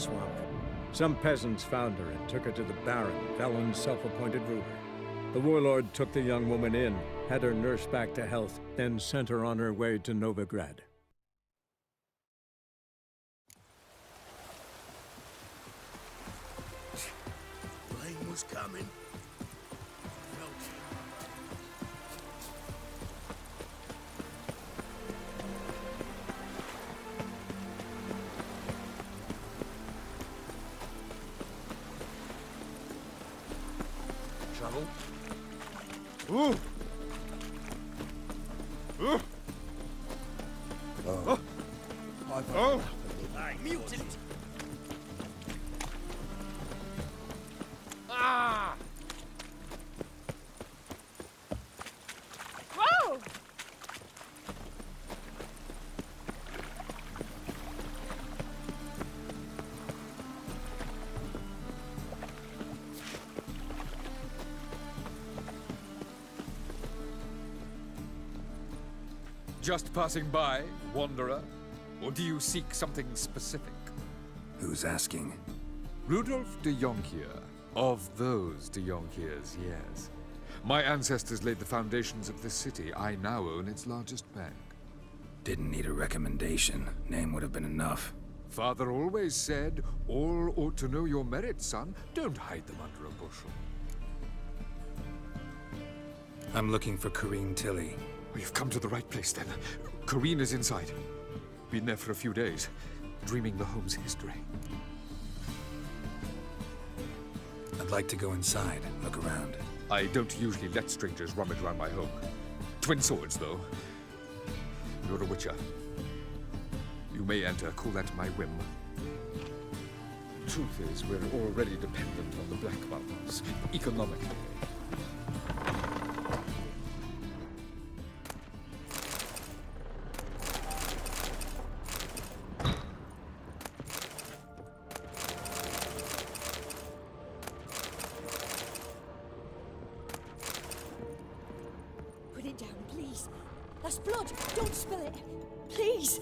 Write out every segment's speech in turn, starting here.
swamp. Some peasants found her and took her to the Baron, Velen's self-appointed ruler. The warlord took the young woman in, had her nursed back to health, then sent her on her way to Novigrad. Rain was coming. Trouble? Ooh! Ooh! Oh. Oh! I mutant! Ah! Whoa! Just passing by, wanderer? Or do you seek something specific? Who's asking? Rudolf de Jonkier. Of those de Jonkiers, yes. My ancestors laid the foundations of this city. I now own its largest bank. Didn't need a recommendation. Name would have been enough. Father always said, all ought to know your merits, son. Don't hide them under a bushel. I'm looking for Kareen Tilly. Well, you've come to the right place, then. Kareen is inside. Been there for a few days, dreaming the home's history. I'd like to go inside, look around. I don't usually let strangers rummage around my home. Twin swords, though. You're a witcher. You may enter, call at my whim. Truth is, we're already dependent on the Black Mountains, economically. Put it down, please. That's blood. Don't spill it. Please.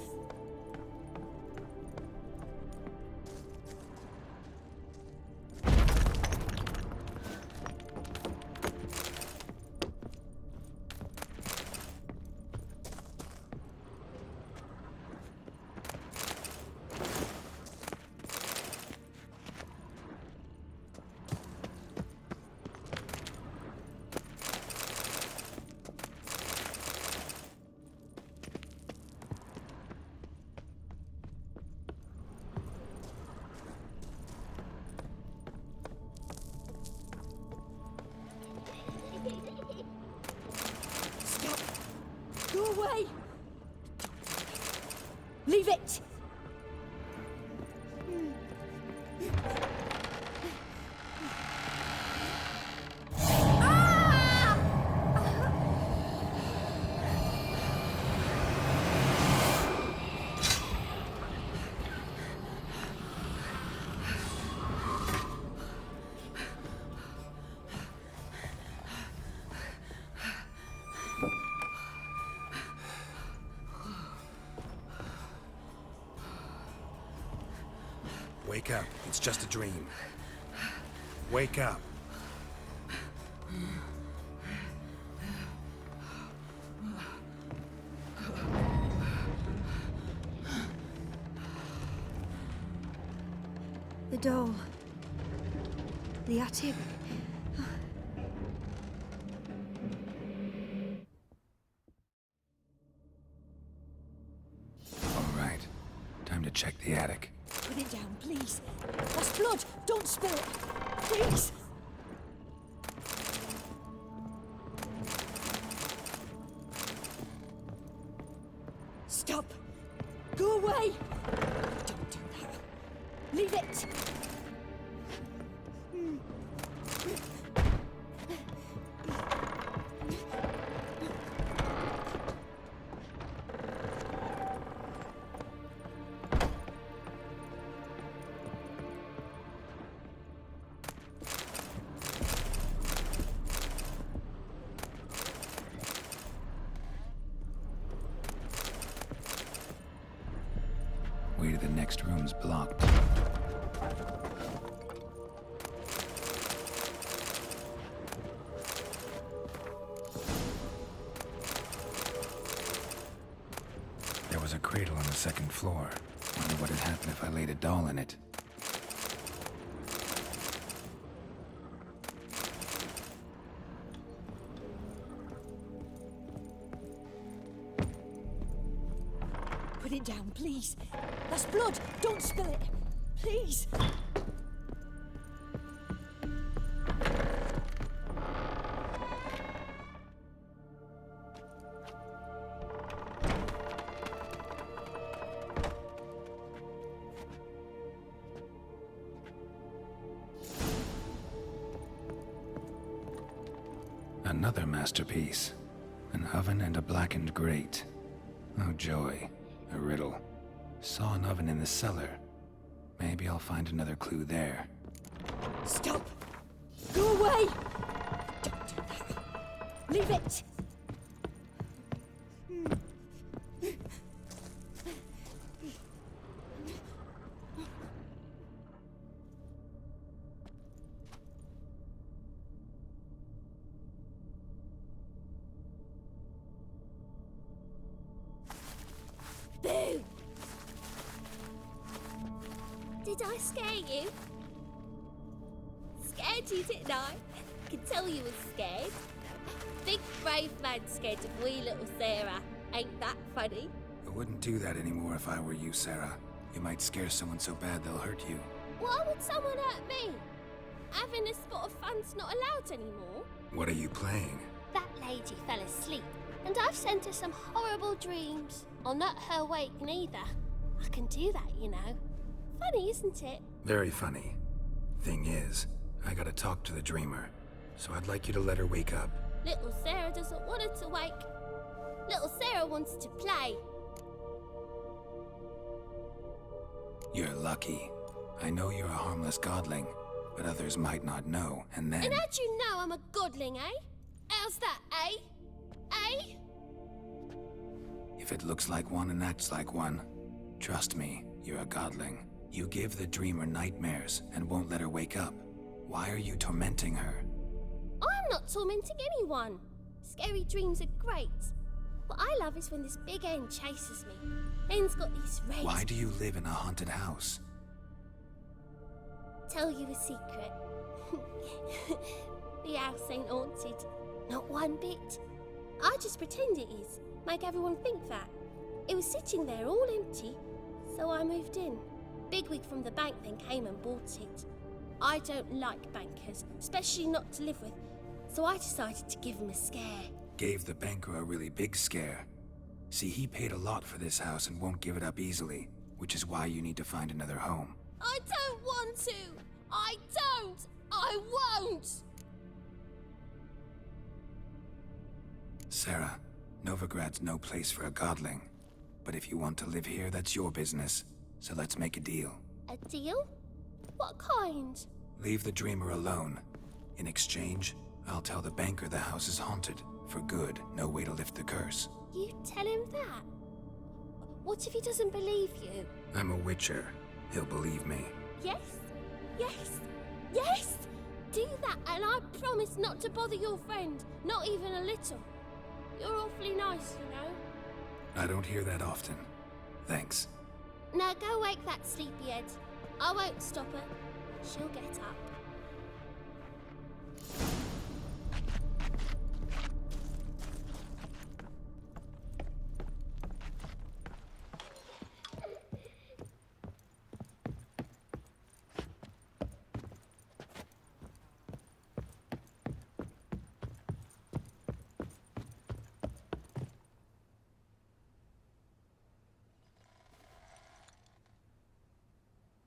Stop. Go away. Leave it. Wake up. It's just a dream. Wake up. The doll. The attic. All right. Time to check the attic. Put it down, please. That's blood. Don't spill it. Please. Stop. Go away. Don't do that. Leave it. Way to the next room's blocked. There was a cradle on the second floor. Wonder what had happened if I laid a doll in it. Put it down, please. That's blood. Don't spill it. Please. Another masterpiece. An oven and a blackened grate. Oh joy. A riddle. Saw an oven in the cellar. Maybe I'll find another clue there. Stop. Go away. Don't do that. Leave it. Boo! Did I scare you? Scared you, didn't I? Can tell you was scared. Big brave man scared of wee little Sarah. Ain't that funny? I wouldn't do that anymore if I were you, Sarah. You might scare someone so bad they'll hurt you. Why would someone hurt me? Having a spot of fun's not allowed anymore. What are you playing? That lady fell asleep, and I've sent her some horrible dreams. I'll not her wake neither. I can do that, you know. Funny, isn't it? Very funny. Thing is, I gotta talk to the dreamer, so I'd like you to let her wake up. Little Sarah doesn't want her to wake. Little Sarah wants to play. You're lucky. I know you're a harmless godling, but others might not know, and then... And how'd you know I'm a godling, eh? How's that, eh? Eh? If it looks like one and acts like one, trust me, you're a godling. You give the dreamer nightmares and won't let her wake up. Why are you tormenting her? I'm not tormenting anyone. Scary dreams are great. What I love is when this big hen chases me. Hen's got these red... Why do you live in a haunted house? Tell you a secret. The house ain't haunted. Not one bit. I just pretend it is. Make everyone think that. It was sitting there all empty, so I moved in. Bigwig from the bank then came and bought it. I don't like bankers, especially not to live with, so I decided to give him a scare. Gave the banker a really big scare. See, he paid a lot for this house and won't give it up easily, which is why you need to find another home. I don't want to! I don't! I won't! Sarah, Novigrad's no place for a godling. But if you want to live here, that's your business. So let's make a deal. A deal? What kind? Leave the dreamer alone. In exchange, I'll tell the banker the house is haunted. For good, no way to lift the curse. You tell him that? What if he doesn't believe you? I'm a witcher. He'll believe me. Yes? Yes? Yes! Do that and I promise not to bother your friend. Not even a little. You're awfully nice, you know. I don't hear that often. Thanks. Now go wake that sleepyhead. I won't stop her. She'll get up.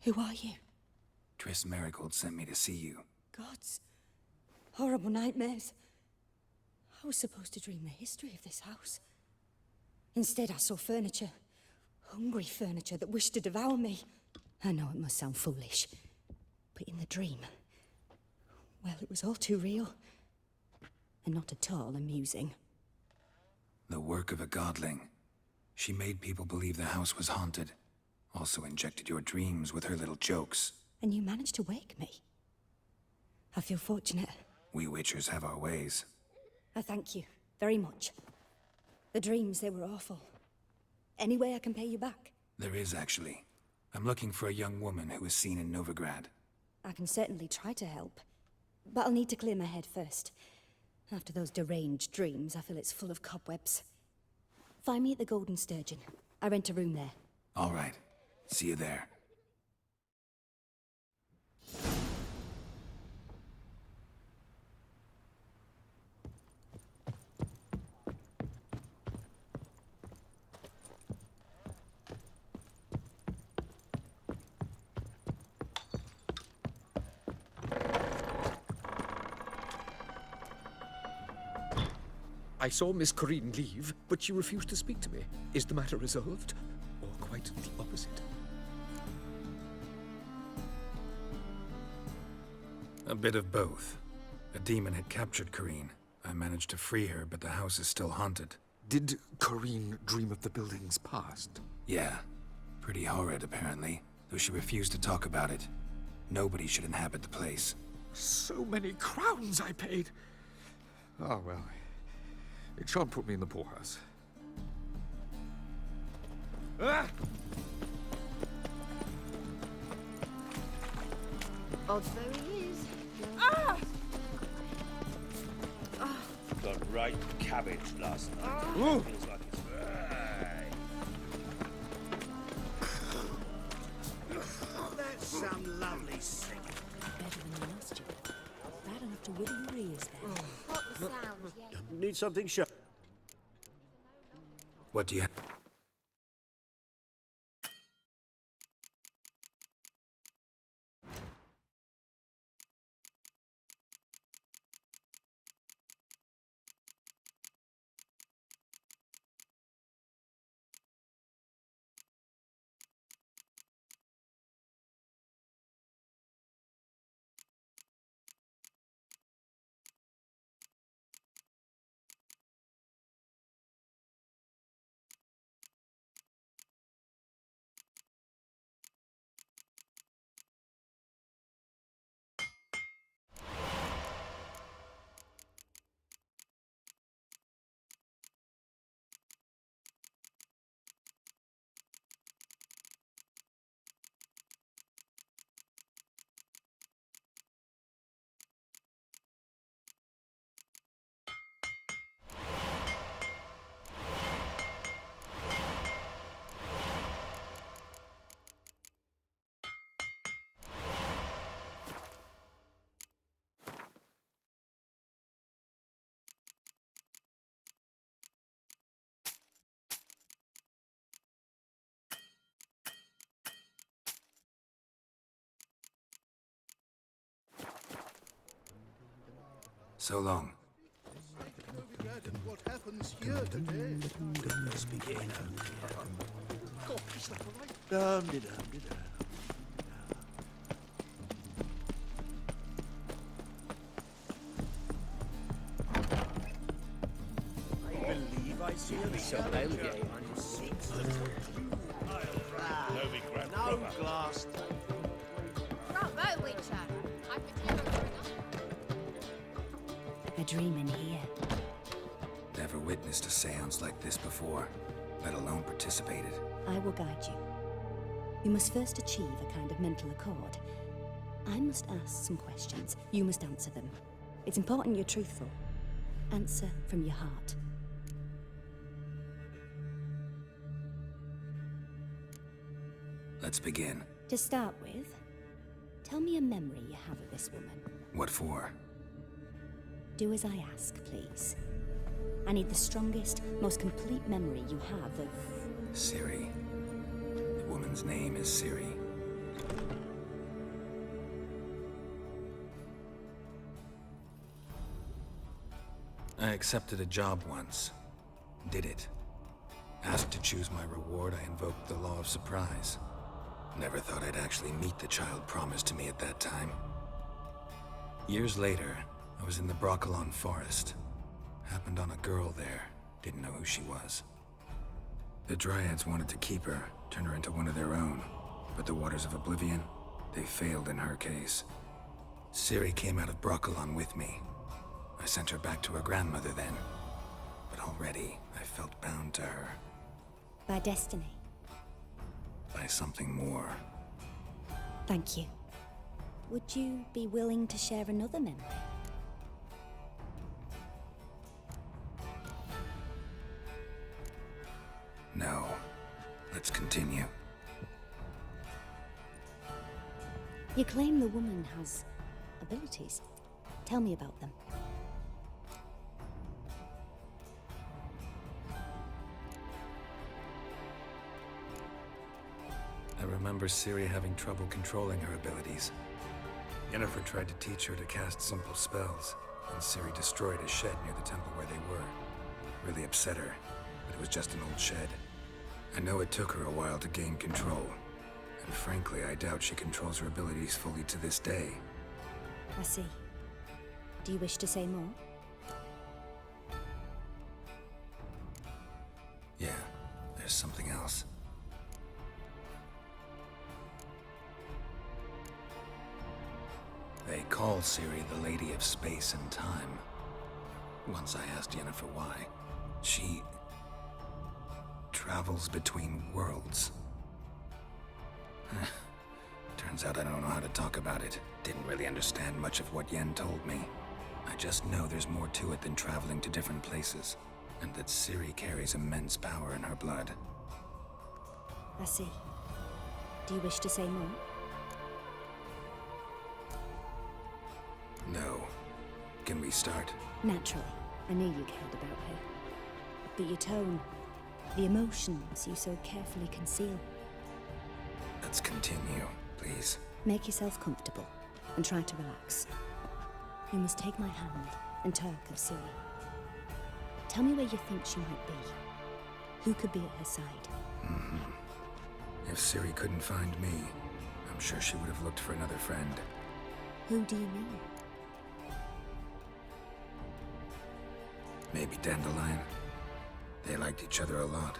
Who are you? Triss Marigold sent me to see you. Gods. Horrible nightmares. I was supposed to dream the history of this house. Instead, I saw furniture. Hungry furniture that wished to devour me. I know it must sound foolish, but in the dream, well, it was all too real. And not at all amusing. The work of a godling. She made people believe the house was haunted. Also injected your dreams with her little jokes. And you managed to wake me. I feel fortunate. We witchers have our ways. I thank you very much. The dreams, they were awful. Any way I can pay you back? There is, actually. I'm looking for a young woman who was seen in Novigrad. I can certainly try to help. But I'll need to clear my head first. After those deranged dreams, I feel it's full of cobwebs. Find me at the Golden Sturgeon. I rent a room there. All right. See you there. I saw Miss Corinne leave, but she refused to speak to me. Is the matter resolved? Or quite the opposite? A bit of both. A demon had captured Corinne. I managed to free her, but the house is still haunted. Did Corinne dream of the building's past? Yeah. Pretty horrid, apparently. Though she refused to talk about it. Nobody should inhabit the place. So many crowns I paid! Ah, well. It shan't put me in the poorhouse. Ah! Although he is. Got right cabbage last night. Feels like it's right. That's some lovely singing. Better than the last year. Bad enough to wiggle your ears there. What the sound, yeah. Need something sharp. What do you have? So long. What happens here today? Let's begin. Dum-de-dum-de-dum. I believe I see a something on your seats. No glass. Bravo, Witcher. I could hear her A dream in here. Never witnessed a seance like this before, let alone participated. I will guide you. You must first achieve a kind of mental accord. I must ask some questions. You must answer them. It's important you're truthful. Answer from your heart. Let's begin. To start with, tell me a memory you have of this woman. What for? Do as I ask, please. I need the strongest, most complete memory you have of... Ciri. The woman's name is Ciri. I accepted a job once. Did it. Asked to choose my reward, I invoked the law of surprise. Never thought I'd actually meet the child promised to me at that time. Years later, I was in the Broccolon forest. Happened on a girl there. Didn't know who she was. The Dryads wanted to keep her, turn her into one of their own. But the Waters of Oblivion, they failed in her case. Ciri came out of Broccolon with me. I sent her back to her grandmother then. But already, I felt bound to her. By destiny. By something more. Thank you. Would you be willing to share another memory? No. Let's continue. You claim the woman has abilities. Tell me about them. I remember Ciri having trouble controlling her abilities. Yennefer tried to teach her to cast simple spells, and Ciri destroyed a shed near the temple where they were. Really upset her, but it was just an old shed. I know it took her a while to gain control, and frankly, I doubt she controls her abilities fully to this day. I see. Do you wish to say more? Yeah, there's something else. They call Ciri the Lady of Space and Time. Once I asked Yennefer why. She travels between worlds. Turns out I don't know how to talk about it. Didn't really understand much of what Yen told me. I just know there's more to it than traveling to different places, and that Ciri carries immense power in her blood. I see. Do you wish to say more? No. Can we start? Naturally. I knew you cared about her. But your tone, the emotions you so carefully conceal. Let's continue, please. Make yourself comfortable and try to relax. You must take my hand and talk of Ciri. Tell me where you think she might be. Who could be at her side? If Ciri couldn't find me, I'm sure she would have looked for another friend. Who do you mean? Maybe Dandelion. They liked each other a lot.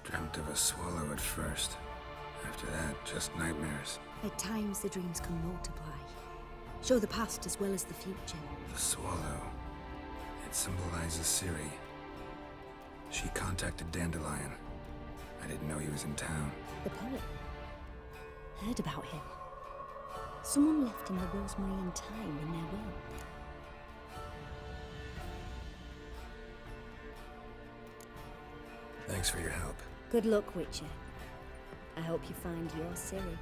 Dreamt of a swallow at first. After that, just nightmares. At times the dreams can multiply. Show the past as well as the future. The swallow. It symbolizes Ciri. She contacted Dandelion. I didn't know he was in town. The poet. Heard about him. Someone left him the rosemary and thyme in their will. Thanks for your help. Good luck, Witcher. I hope you find your Ciri.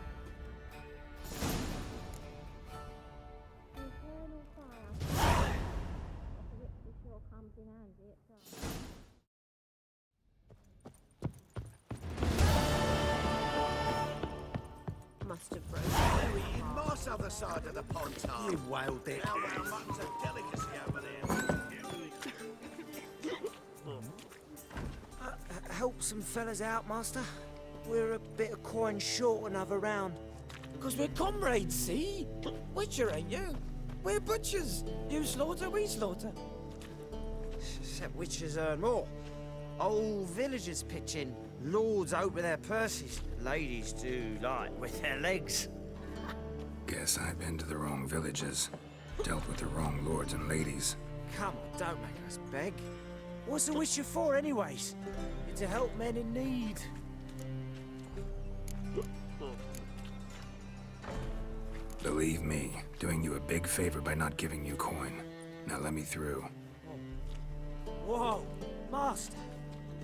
Must have broken. In Moss other side of the pond, Tom. You wailed it. Now, well, mutton's a delicacy over there. Help some fellas out, Master. We're a bit of coin short another round. Because we're comrades, see? Witcher, ain't you? We're butchers. You slaughter, we slaughter. Except witchers earn more. Old villagers pitch in. Lords out with their purses. Ladies do like with their legs. Guess I've been to the wrong villages. Dealt with the wrong lords and ladies. Come on, don't make us beg. What's the Witcher for, anyways? It's to help men in need. Believe me, doing you a big favor by not giving you coin. Now let me through. Whoa, Master.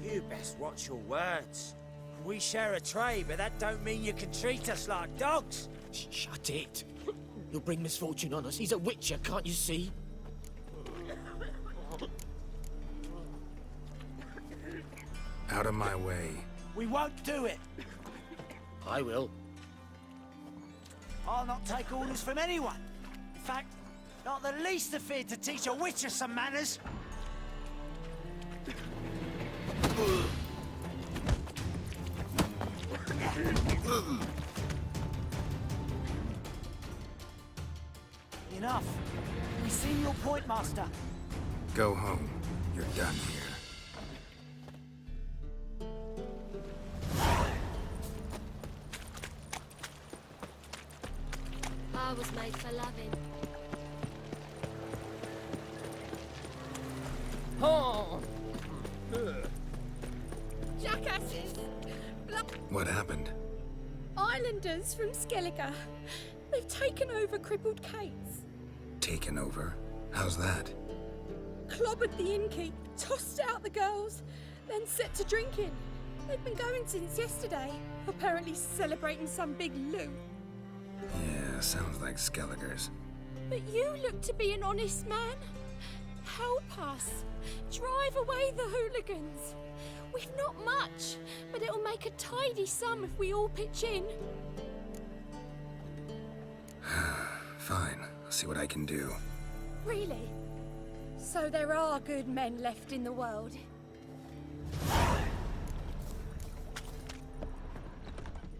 You best watch your words. We share a trade, but that don't mean you can treat us like dogs. Shut it. You'll bring misfortune on us. He's a Witcher, can't you see? Out of my way. We won't do it. I will. I'll not take orders from anyone. In fact, not the least afeard to teach a Witcher some manners. Enough. We've seen your point, Master. Go home. You're done here. I was made for loving. Oh! Jackasses! What happened? Islanders from Skellige. They've taken over crippled Kate's. Taken over? How's that? Clobbered the innkeep, tossed out the girls, then set to drinking. They've been going since yesterday, apparently celebrating some big loot. Yeah, sounds like Skelliger's. But you look to be an honest man. Help us. Drive away the hooligans. We've not much, but it'll make a tidy sum if we all pitch in. Fine, I'll see what I can do. Really? So there are good men left in the world?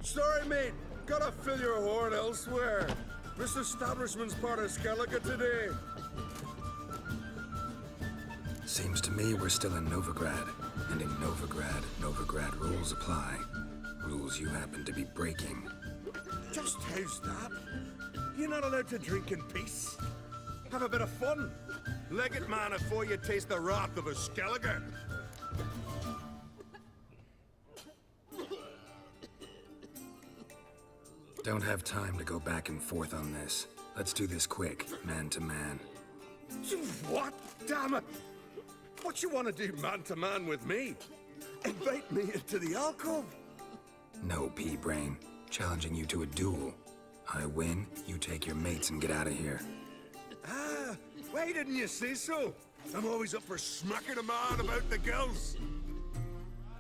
Sorry, mate. Gotta fill your horn elsewhere. This establishment's part of Skellige today. Seems to me we're still in Novigrad. And in Novigrad rules apply. Rules you happen to be breaking. Just how's that? You're not allowed to drink in peace. Have a bit of fun. Leg it, man, before you taste the wrath of a Skellige. Don't have time to go back and forth on this. Let's do this quick, man to man. What? Damn it! What you want to do man to man with me? Invite me into the alcove? No, pea-brain. Challenging you to a duel. I win, you take your mates and get out of here. Ah, why didn't you say so? I'm always up for smacking a man about the girls.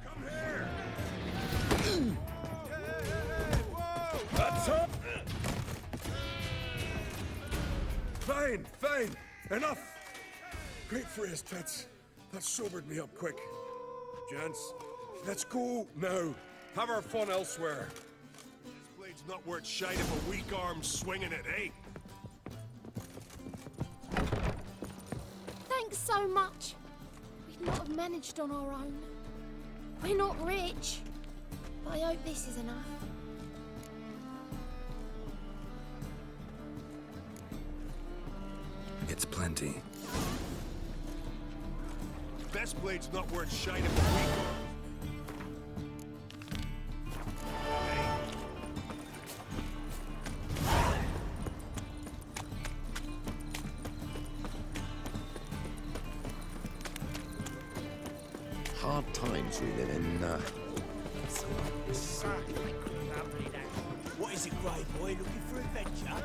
Come here! That's up! Fine, fine. Enough! Great for his tits. That sobered me up quick. Gents, let's go now. Have our fun elsewhere. This blade's not worth shite if a weak arm's swinging it, eh? Thanks so much. We'd not have managed on our own. We're not rich, but I hope this is enough. It's plenty. Best blade's not worth shite if a weak arm. Hard times we live in. What is it, Grey Boy? Looking for adventure?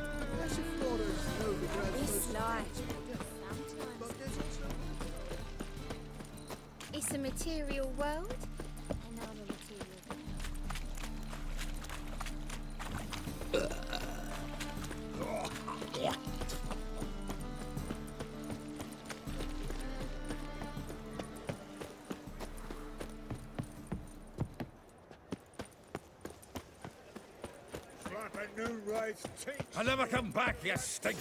This life. It's a material world, and I'm a material girl. I'll never come back, you stink!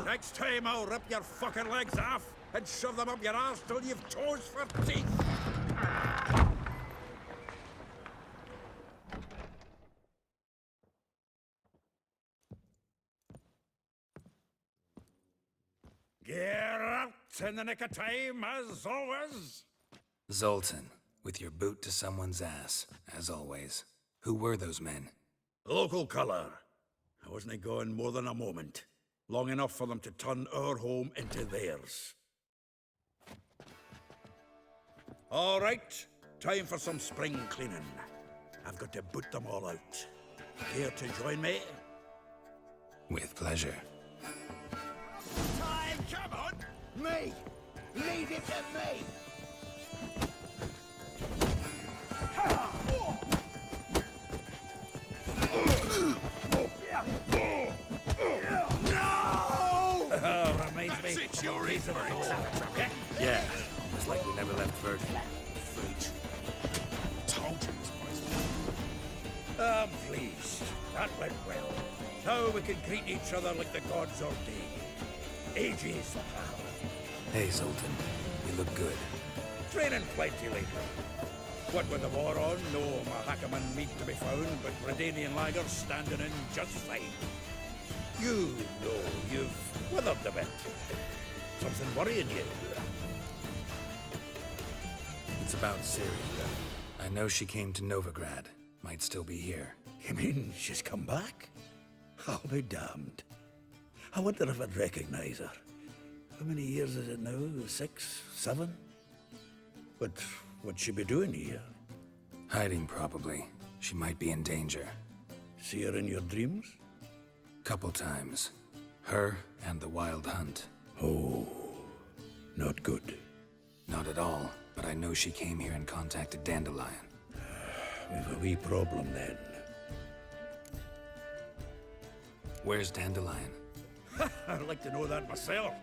Next time I'll rip your fucking legs off and shove them up your ass till you've toes for teeth! Gear out in the nick of time, as always. Zoltan, with your boot to someone's ass, as always. Who were those men? Local colour. I wasn't gone more than a moment. Long enough for them to turn our home into theirs. All right, time for some spring cleaning. I've got to boot them all out. Care to join me? With pleasure. Time, come on! Me! Leave it to me! Reminds me. It's your reason. Yeah, almost like we never left Virgin. Fruit. Told you it was poison. I'm pleased. That went well. Now we can greet each other like the gods ordained. Ages, pal. Hey, Zoltan. You look good. Training plenty lately. What with the war on, no Mahakaman meat to be found, but Redanian lagers standing in just fine. You know you've withered a bit. Something worrying you? It's about Ciri. I know she came to Novigrad. Might still be here. You mean she's come back? I'll be damned. I wonder if I'd recognize her. How many years is it now? 6, 7? But what'd she be doing here? Hiding, probably. She might be in danger. See her in your dreams? Couple times. Her and the Wild Hunt. Oh, not good. Not at all, but I know she came here and contacted Dandelion. We've a wee problem then. Where's Dandelion? I'd like to know that myself.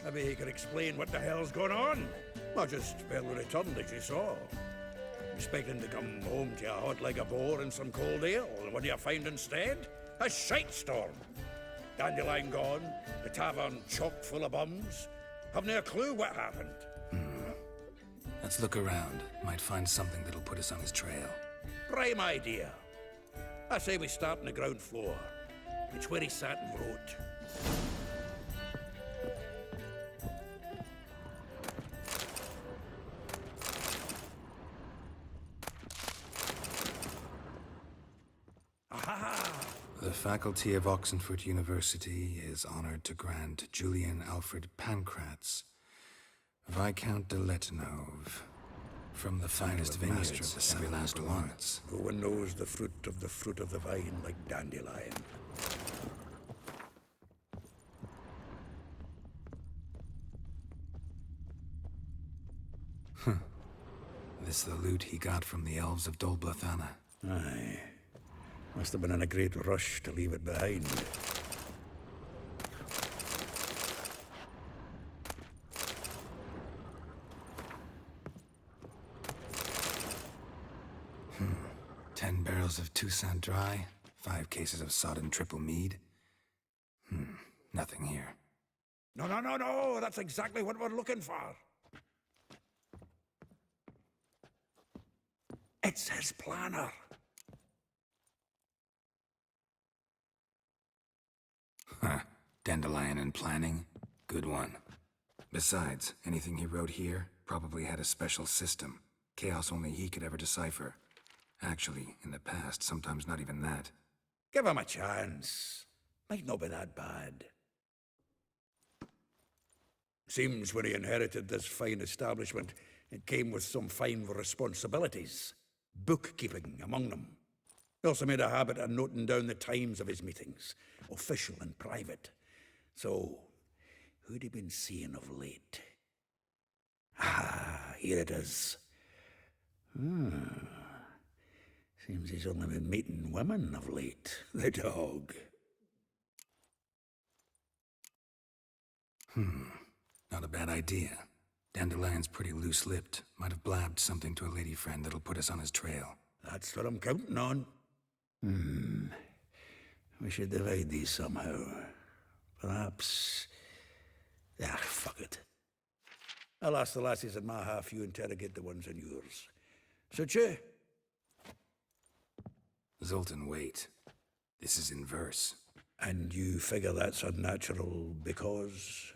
Maybe he could explain what the hell's going on. Not just barely returned, as you saw. Expecting to come home to a hot like a boar and some cold ale, and what do you find instead? A shite storm. Dandelion gone, the tavern chock full of bums. Have no clue what happened. Let's look around. Might find something that'll put us on his trail. Prime idea. I say we start on the ground floor. It's where he sat and wrote. The faculty of Oxenford University is honored to grant Julian Alfred Pancratz, Viscount de Letenove, from the finest vineyards of the Seven Last Ones. No one knows the fruit of the vine like Dandelion. This the loot he got from the elves of Dol Blathanna. Aye. Must have been in a great rush to leave it behind. Hmm. 10 barrels of Toussaint Dry, 5 cases of sodden triple mead. Nothing here. No, that's exactly what we're looking for. It's his planner. Huh. Dandelion and planning? Good one. Besides, anything he wrote here probably had a special system. Chaos only he could ever decipher. Actually, in the past, sometimes not even that. Give him a chance. Might not be that bad. Seems when he inherited this fine establishment, it came with some fine responsibilities. Bookkeeping among them. He also made a habit of noting down the times of his meetings, official and private. So, who'd he been seeing of late? Ah, here it is. Seems he's only been meeting women of late, the dog. Not a bad idea. Dandelion's pretty loose-lipped. Might have blabbed something to a lady friend that'll put us on his trail. That's what I'm counting on. We should divide these somehow. Perhaps... fuck it. I'll ask the lassies in my half, you interrogate the ones in yours. Suit you? Zoltan, wait. This is in verse. And you figure that's unnatural because...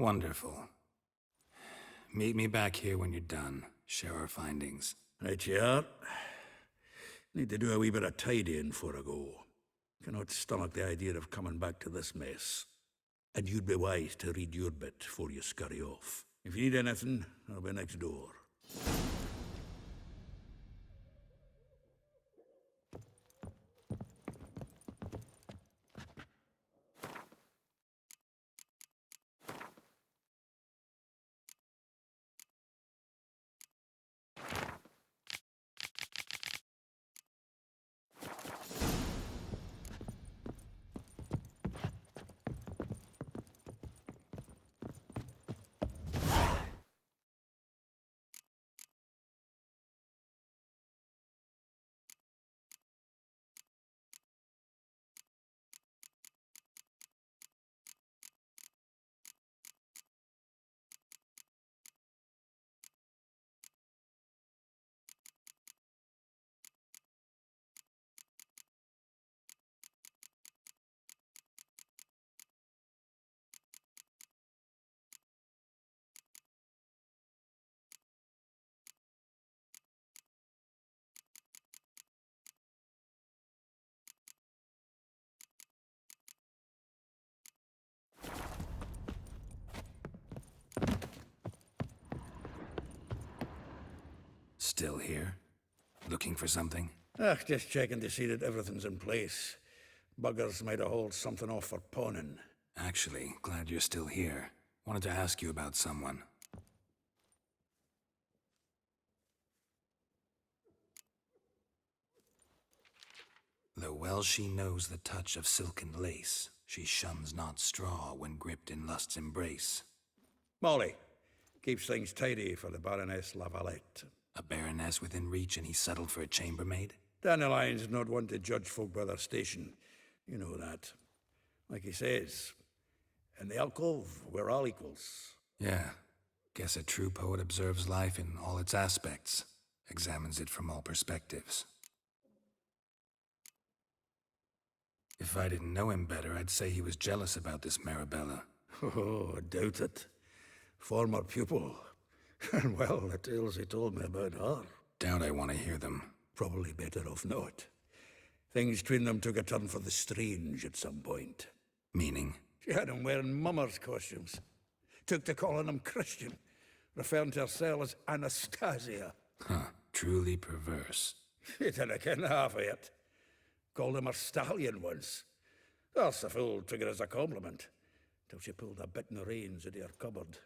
Wonderful. Meet me back here when you're done. Share our findings. Right you are. Need to do a wee bit of tidying before I go. Cannot stomach the idea of coming back to this mess. And you'd be wise to read your bit before you scurry off. If you need anything, I'll be next door. Still here? Looking for something? Just checking to see that everything's in place. Buggers might have hauled something off for pawning. Actually, glad you're still here. Wanted to ask you about someone. Though well she knows the touch of silken lace, she shuns not straw when gripped in lust's embrace. Molly. Keeps things tidy for the Baroness Lavalette. A baroness within reach and he settled for a chambermaid? Dandelion's not one to judge folk by their station. You know that. Like he says, in the alcove, we're all equals. Yeah. Guess a true poet observes life in all its aspects, examines it from all perspectives. If I didn't know him better, I'd say he was jealous about this Marabella. Oh, I doubt it. Former pupil. And well, the tales he told me about her. Doubt I want to hear them. Probably better off not. Things between them took a turn for the strange at some point. Meaning? She had him wearing mummers' costumes. Took to calling him Christian, referring to herself as Anastasia. Huh, truly perverse. She didn't ken half of it. Called him her stallion once. That's the fool took it as a compliment, till she pulled a bit in the reins out of her cupboard.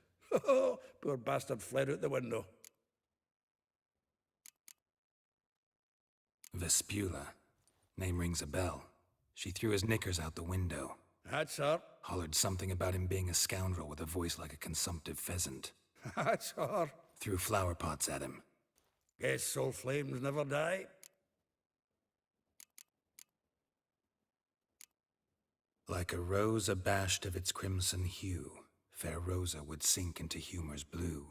Oh, poor bastard fled out the window. Vespula. Name rings a bell. She threw his knickers out the window. That's her. Hollered something about him being a scoundrel with a voice like a consumptive pheasant. That's her. Threw flower pots at him. Guess soul flames never die. Like a rose abashed of its crimson hue, fair Rosa would sink into humor's blue.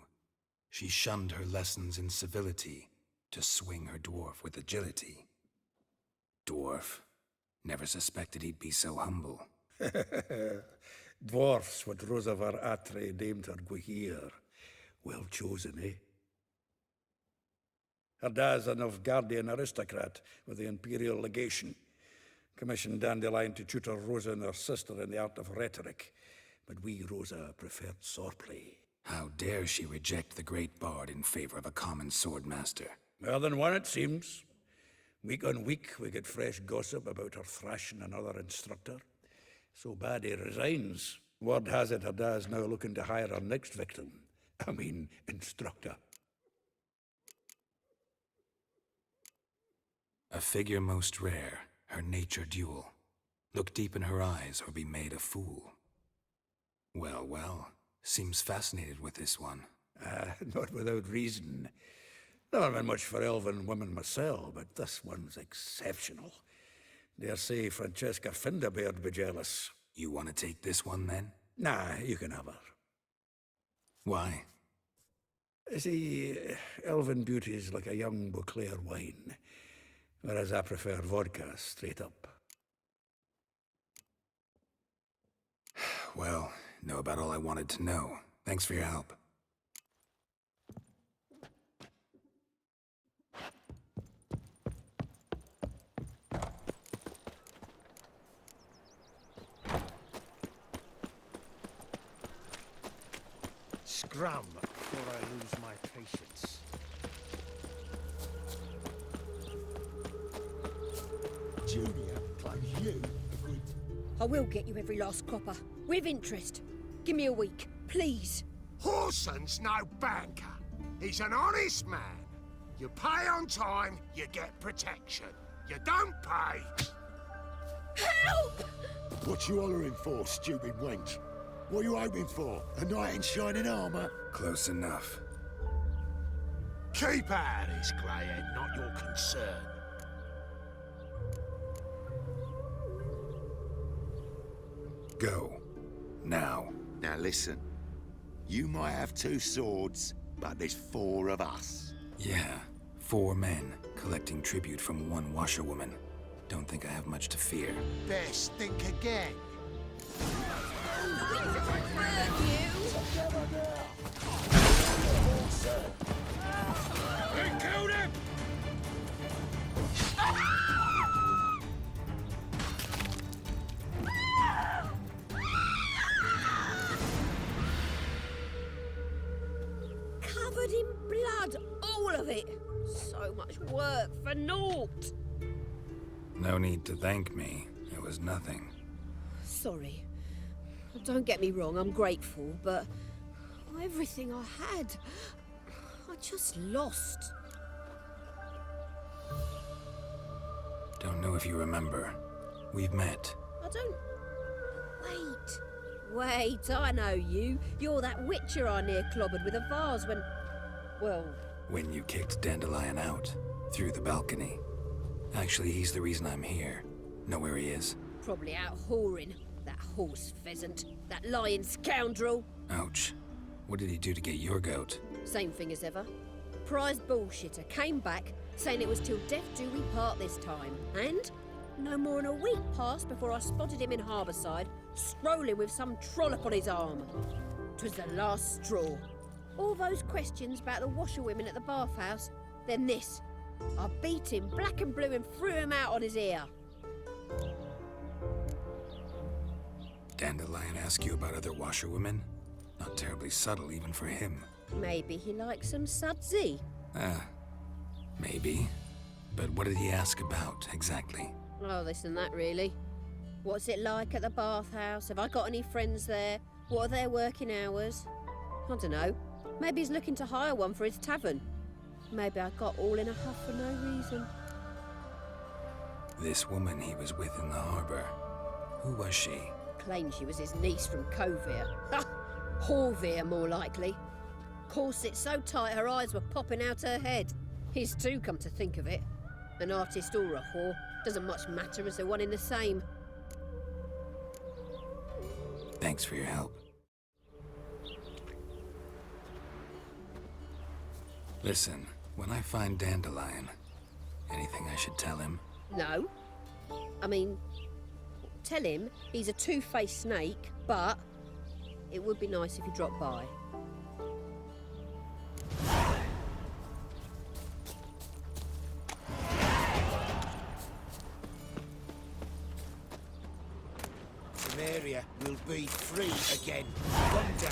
She shunned her lessons in civility, to swing her dwarf with agility. Dwarf. Never suspected he'd be so humble. Dwarfs, what Rosa var Atre named her Guihir. Well chosen, eh? Her dad's a Novgardian aristocrat with the Imperial Legation. Commissioned Dandelion to tutor Rosa and her sister in the art of rhetoric. But we, Rosa, preferred swordplay. How dare she reject the great bard in favor of a common swordmaster? More than one, it seems. Week on week, we get fresh gossip about her thrashing another instructor. So bad he resigns. Word has it her dad's now looking to hire her next victim. I mean, instructor. A figure most rare, her nature dual. Look deep in her eyes or be made a fool. Well, well, seems fascinated with this one. Not without reason. Never been much for elven women myself, but this one's exceptional. Dare say Francesca Finderbeard be jealous. You want to take this one, then? Nah, you can have her. Why? See, elven beauty's like a young Beauclair wine, whereas I prefer vodka straight up. Well, Know about all I wanted to know. Thanks for your help. Scrum before I lose my patience. Junior claims you agreed. I will get you every last copper, with interest. Give me a week, please. Horson's no banker. He's an honest man. You pay on time, you get protection. You don't pay. Help! What you hollering for, stupid wench? What are you hoping for? A knight in shining armour? Close enough. Keep out of this, Greyhead, not your concern. Go. Now. Now listen. You might have 2 swords, but there's 4 of us. Yeah, 4 men, collecting tribute from 1 washerwoman. Don't think I have much to fear. Best think again. They killed him! Covered in blood, all of it. So much work for naught. No need to thank me. It was nothing. Sorry. Don't get me wrong, I'm grateful, but everything I had, I just lost. Don't know if you remember. We've met. I don't... Wait, I know you. You're that witcher I near clobbered with a vase when... Well... When you kicked Dandelion out, through the balcony. Actually, he's the reason I'm here. Know where he is? Probably out whoring. That horse pheasant. That lying scoundrel. Ouch. What did he do to get your goat? Same thing as ever. Prize bullshitter came back, saying it was till death do we part this time. And no more than a week passed before I spotted him in Harbourside, strolling with some trollop on his arm. 'Twas the last straw. All those questions about the washerwomen at the bathhouse, then this. I beat him black and blue and threw him out on his ear. Dandelion ask you about other washerwomen? Not terribly subtle even for him. Maybe he likes some sudsy. Maybe. But what did he ask about, exactly? Oh, this and that, really. What's it like at the bathhouse? Have I got any friends there? What are their working hours? I don't know. Maybe he's looking to hire one for his tavern. Maybe I got all in a huff for no reason. This woman he was with in the harbour. Who was she? Claimed she was his niece from Covere. Ha! Horvere, more likely. Corset so tight her eyes were popping out her head. His too, come to think of it. An artist or a whore. Doesn't much matter as they're one in the same. Thanks for your help. Listen, when I find Dandelion, anything I should tell him? No. I mean, tell him he's a two-faced snake, but it would be nice if he dropped by. Samaria will be free again. One day.